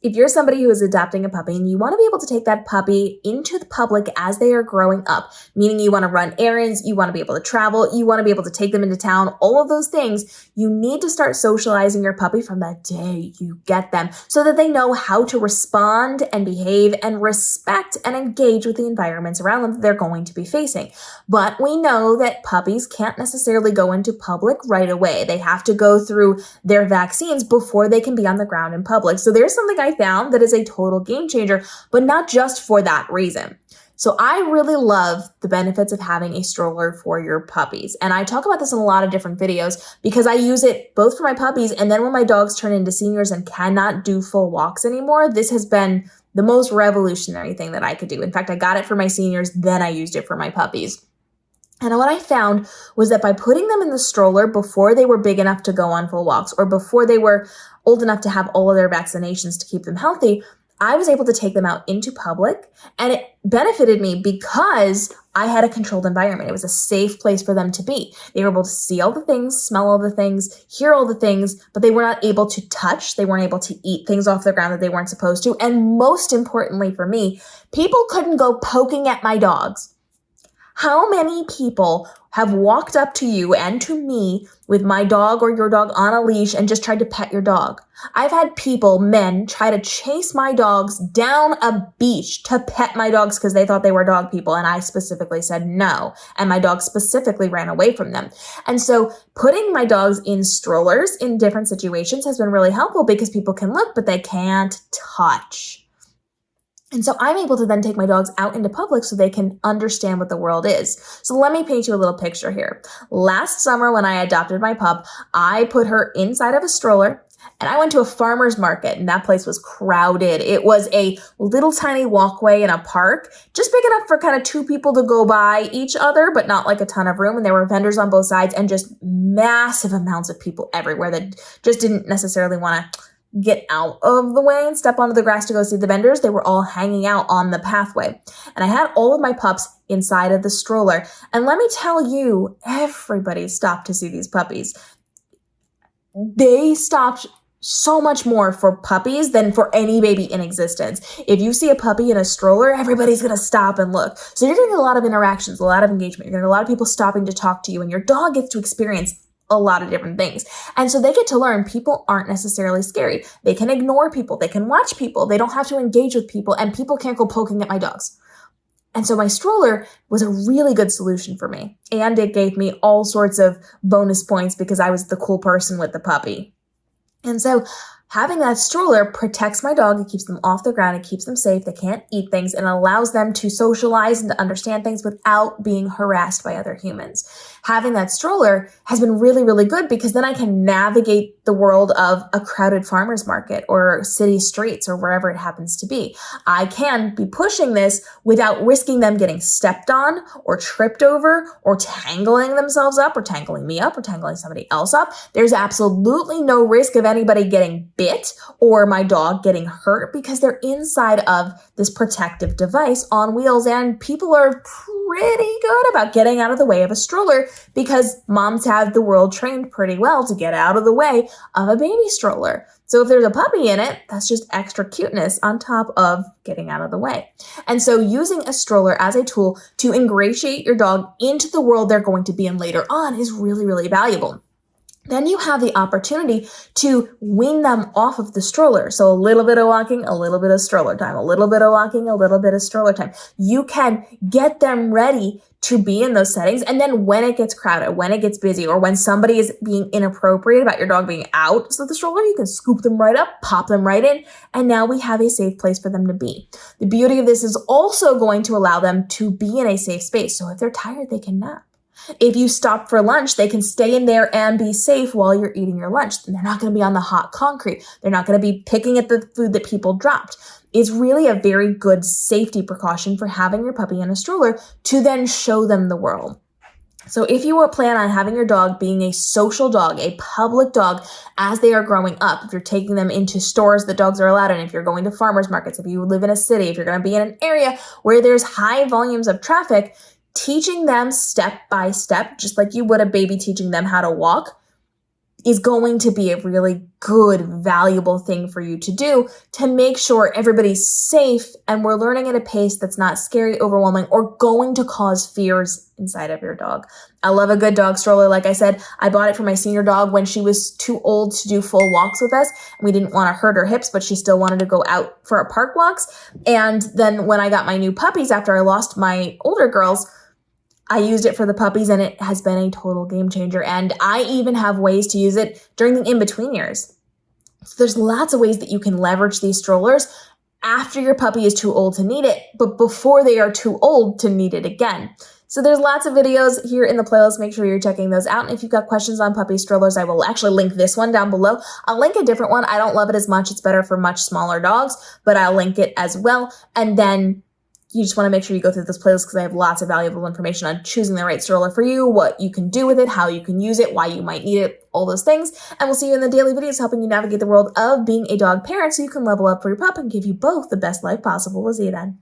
if you're somebody who is adopting a puppy and you want to be able to take that puppy into the public as they are growing up, meaning you want to run errands, you want to be able to travel, you want to be able to take them into town, all of those things, you need to start socializing your puppy from the day you get them so that they know how to respond and behave and respect and engage with the environments around them that they're going to be facing. But we know that puppies can't necessarily go into public right away. They have to go through their vaccines before they can be on the ground in public. So there's something I found that is a total game changer, but not just for that reason. So I really love the benefits of having a stroller for your puppies. And I talk about this in a lot of different videos because I use it both for my puppies and then when my dogs turn into seniors and cannot do full walks anymore, this has been the most revolutionary thing that I could do. In fact, I got it for my seniors, then I used it for my puppies. And what I found was that by putting them in the stroller before they were big enough to go on full walks or before they were old enough to have all of their vaccinations to keep them healthy, I was able to take them out into public, and it benefited me because I had a controlled environment. It was a safe place for them to be. They were able to see all the things, smell all the things, hear all the things, but they were not able to touch. They weren't able to eat things off the ground that they weren't supposed to. And most importantly for me, people couldn't go poking at my dogs. How many people have walked up to you and to me with my dog or your dog on a leash and just tried to pet your dog? I've had people, men, try to chase my dogs down a beach to pet my dogs because they thought they were dog people. And I specifically said no. And my dog specifically ran away from them. And so putting my dogs in strollers in different situations has been really helpful because people can look, but they can't touch. And so I'm able to then take my dogs out into public so they can understand what the world is. So let me paint you a little picture here. Last summer when I adopted my pup, I put her inside of a stroller and I went to a farmer's market and that place was crowded. It was a little tiny walkway in a park, just big enough for kind of two people to go by each other, but not like a ton of room. And there were vendors on both sides and just massive amounts of people everywhere that just didn't necessarily want to get out of the way and step onto the grass to go see the vendors. They were all hanging out on the pathway. And I had all of my pups inside of the stroller. And let me tell you, everybody stopped to see these puppies. They stopped so much more for puppies than for any baby in existence. If you see a puppy in a stroller, everybody's going to stop and look. So you're getting a lot of interactions, a lot of engagement. You're getting a lot of people stopping to talk to you, and your dog gets to experience a lot of different things. And so they get to learn people aren't necessarily scary. They can ignore people. They can watch people. They don't have to engage with people, and people can't go poking at my dogs. And so my stroller was a really good solution for me. And it gave me all sorts of bonus points because I was the cool person with the puppy. And so having that stroller protects my dog. It keeps them off the ground. It keeps them safe. They can't eat things and allows them to socialize and to understand things without being harassed by other humans. Having that stroller has been really, really good because then I can navigate the world of a crowded farmer's market or city streets or wherever it happens to be. I can be pushing this without risking them getting stepped on or tripped over or tangling themselves up or tangling me up or tangling somebody else up. There's absolutely no risk of anybody getting bit or my dog getting hurt because they're inside of this protective device on wheels, and people are pretty good about getting out of the way of a stroller because moms have the world trained pretty well to get out of the way of a baby stroller. So if there's a puppy in it, that's just extra cuteness on top of getting out of the way. And so using a stroller as a tool to ingratiate your dog into the world they're going to be in later on is really, really valuable. Then you have the opportunity to wean them off of the stroller. So a little bit of walking, a little bit of stroller time, a little bit of walking, a little bit of stroller time. You can get them ready to be in those settings. And then when it gets crowded, when it gets busy, or when somebody is being inappropriate about your dog being out of the stroller, you can scoop them right up, pop them right in, and now we have a safe place for them to be. The beauty of this is also going to allow them to be in a safe space. So if they're tired, they can nap. If you stop for lunch, they can stay in there and be safe while you're eating your lunch. They're not going to be on the hot concrete. They're not going to be picking at the food that people dropped. It's really a very good safety precaution for having your puppy in a stroller to then show them the world. So if you plan on having your dog being a social dog, a public dog as they are growing up, if you're taking them into stores that dogs are allowed in, if you're going to farmers markets, if you live in a city, if you're going to be in an area where there's high volumes of traffic, teaching them step by step, just like you would a baby teaching them how to walk, is going to be a really good, valuable thing for you to do to make sure everybody's safe and we're learning at a pace that's not scary, overwhelming, or going to cause fears inside of your dog. I love a good dog stroller. Like I said, I bought it for my senior dog when she was too old to do full walks with us. And we didn't want to hurt her hips, but she still wanted to go out for our park walks. And then when I got my new puppies after I lost my older girls, I used it for the puppies and it has been a total game changer. And I even have ways to use it during the in-between years. So there's lots of ways that you can leverage these strollers after your puppy is too old to need it, but before they are too old to need it again. So there's lots of videos here in the playlist. Make sure you're checking those out. And if you've got questions on puppy strollers, I will actually link this one down below. I'll link a different one. I don't love it as much. It's better for much smaller dogs, but I'll link it as well. And then you just want to make sure you go through this playlist because I have lots of valuable information on choosing the right stroller for you, what you can do with it, how you can use it, why you might need it, all those things. And we'll see you in the daily videos helping you navigate the world of being a dog parent so you can level up for your pup and give you both the best life possible. We'll see you then.